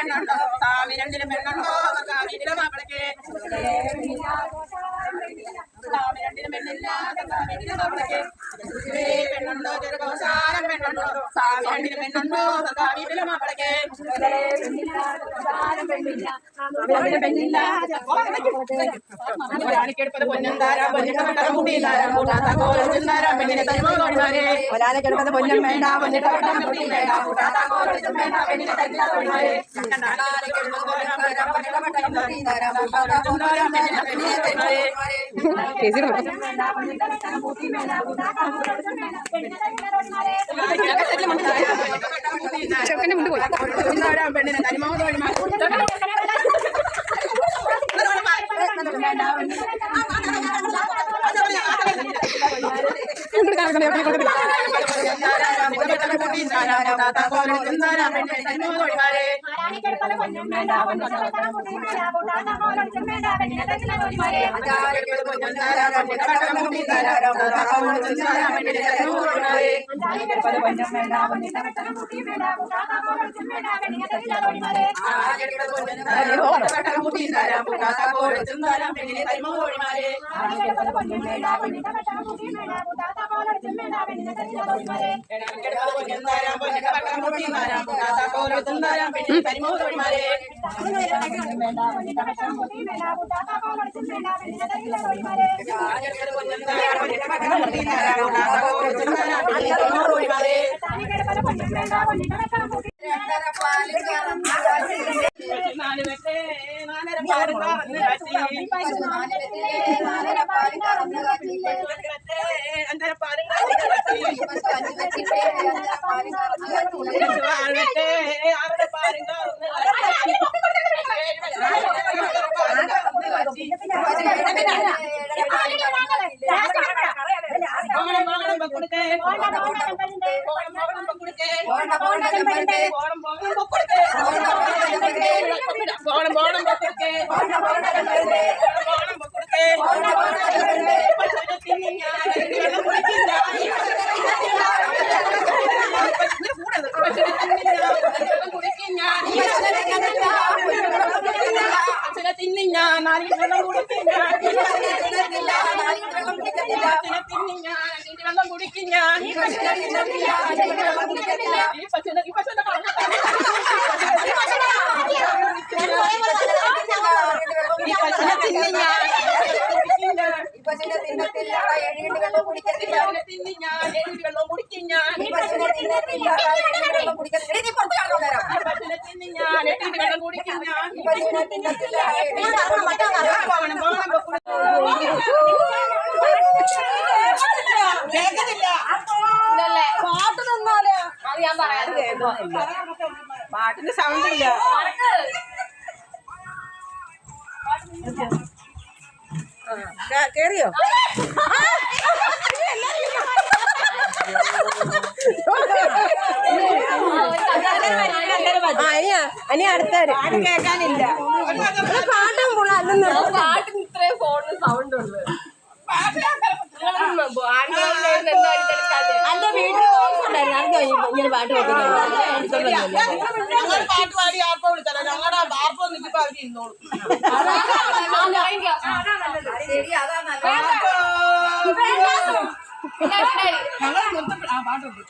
പെണ്ണുണ്ടോ സ്വാമി രണ്ടിലും പെണ്ണുണ്ടോ സ്വാമിയിലെ മാപ്പിളക്ക് സ്വാമി രണ്ടിലും പെണ്ണില്ല സ്വാമിയിലെ മാപ്പിളക്ക് പെണ്ണുണ്ടോ ചെറുകോശാരം പെണ്ണുണ്ടോ സ്വാമി രണ്ടിലും പെണ്ണുണ്ടോ സ്വാമിയിലെ മാപ്പിളക്ക് ഒരാണിക്കെടുപ്പത് പൊന്നന്താരാ പൊന്നിട്ട മുട്ടിയില്ലാരാ കൂട്ടാത്ത കോലത്തിന്താരാ പെണ്ണിനെ തരുമോന്മാരെ ഒരാളെടുപ്പത് പൊന്നും വേണ്ട പൊന്നിട്ട മുട്ടിയും വേണ്ട കൂട്ടാത്ത കോലത്തും വേണ്ട പെണ്ണിനെ തരുമോന്മാരെ ചെറുക്കന്റെ മുണ്ട് പോയി പെണ്ണിനെ തരുമോന്മാരെ പാട്ടിന്റെ സൗണ്ട് ഇല്ല. കേറിയോ? അനി അടുത്തവര് കേൾക്കാനില്ല. പാട്ടും പാട്ടിന് ഇത്രയും ഫോണിന് സൗണ്ട് ഉണ്ട്. അല്ല വീട്ടിൽ ഇങ്ങനെ പാട്ട് പാട്ട് പാടി ആർപ്പോ വിളിച്ചാലോ ഞങ്ങളുടെ ആർപ്പോ നിൽക്കുമ്പോ അവര് ഇരുന്നോളൂ. ഞങ്ങൾ മൊത്തം ആ പാട്ടുണ്ട്.